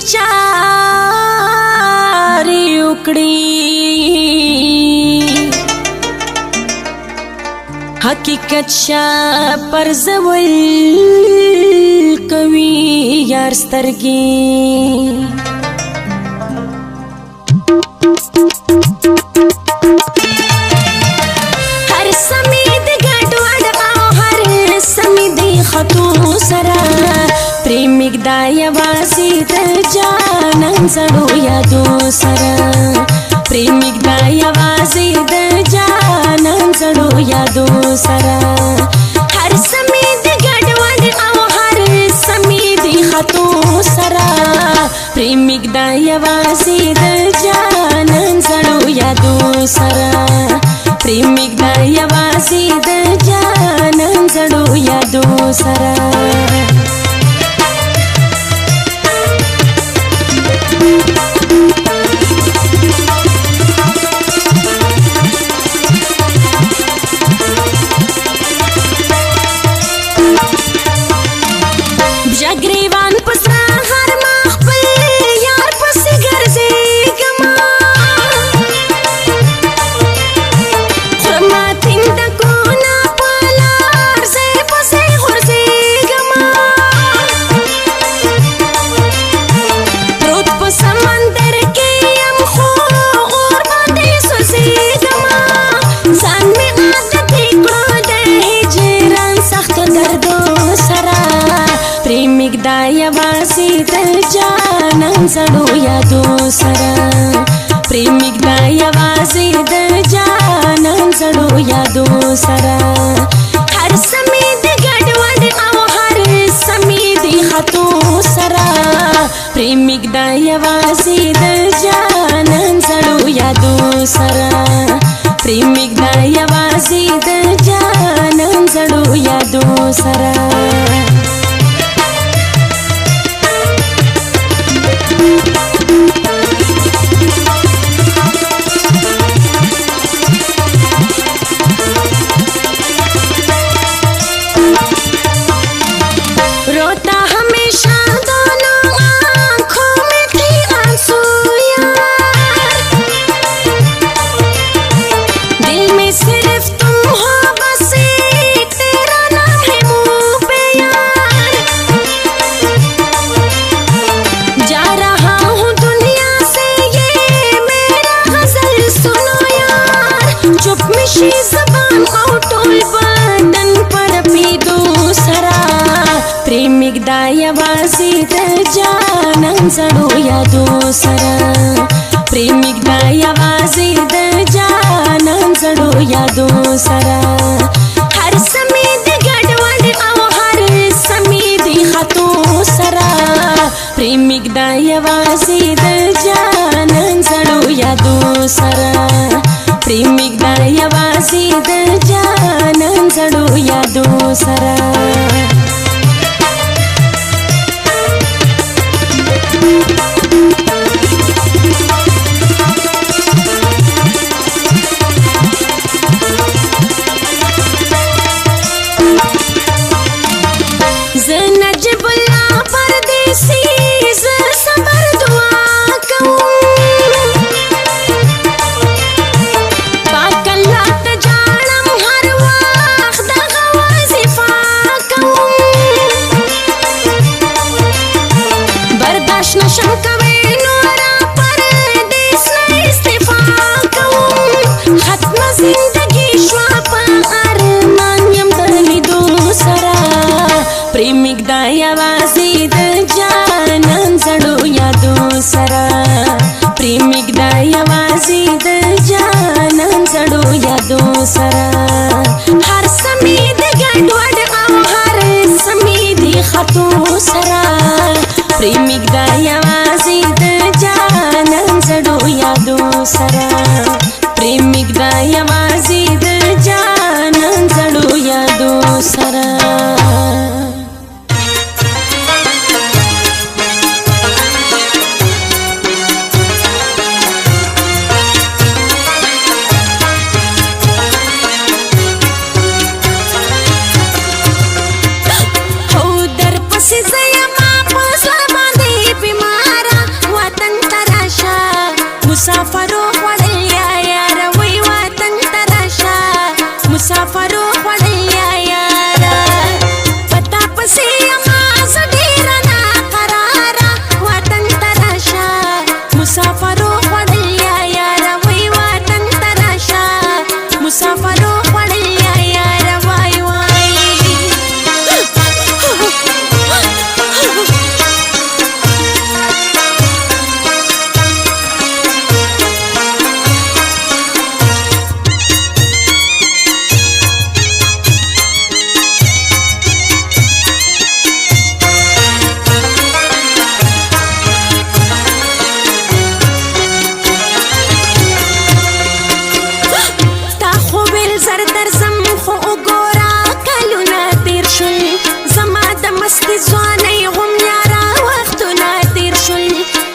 چارې وکړي حقیقت شا پرزول کوي یار سترګې هر سمې د ګډوډ او هر سمې د خطو سره پرېمږ دا یوازې د جانان زړو یادو سره پرېمږ دا یوازې د جانان زړو یادو سره هر سمې د ګډوډ او هر سمې د خطو سره پرېمږ دا یوازې د جانان زړو یادو سره پرېمږ دا یوازې د جانان زړو یادو سره جګریوان پسرا هر ما خپل یار پسې ګرځېږما خرما تندکونه په لار زه پسې غورځېږما پروت په سمندر کې یم خو اور باندې سوځېږما ځان مې عادت کړو د هجران سختو دردو سره پرېمږ دا یوازې د جانان زړو یادو سره پرېمږ دا یوازې د جانان زړو یادو سره هر سمې د ګډوډ او هر سمې د خطو سره پرېمږ دا یوازې د جانان زړو یادو سره پرېمږ دا یوازې د جانان زړو یادو سره रोता हमेशा दोनों आँखों में थी आंसू यार दिल में सिर्फ तुम हो बस एक तेरा नाम है मुँह पे यार जा रहा हूँ दुनिया से ये मेरा गजल सुनो यार चुप मिशी ज़बान और टोल बदन पर भी दूसरा प्रेमिक दा यवाज़ी द जानन ज़ड़ो यादो सरा प्रेमिक दा यवाज़ी द जानन ज़ड़ो यादो सरा हर समय द गड़वड़ औ हर समय द खतो सरा प्रेमिक दा यवाज़ी द जानन ज़ड़ो यादो सरा प्रेमिक दा यवाज़ी द जानन ज़ड़ो यादो सरा प्रेमिक दा यवाज़ी द जानन ज़ड़ो यादो सरा प्रेमिक दा यवाज़ी द जानन ज़ड़ो यादो सरा हर समय द गड़वड़ औ हर समय द खतो सरा प्रेमिक दा यवाज़ी द जानन ज़ड़ो यादो सरा प्रेमिक दा यवाज़ी द जानन ज़ड़ो यादो सरा से जया माँ पसला बांधे बीमारा زر درځم خو وګوره کلونه تیر شول زما د مستې ځوانۍ هم یاره وختونه تیر شول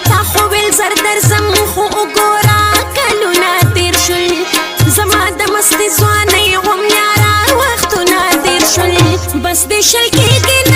تا خو ویل زر درځم خو وګوره کلونه تیر شول زما د مستې ځوانۍ هم یاره وختونه تیر شول بس دې شل کېږي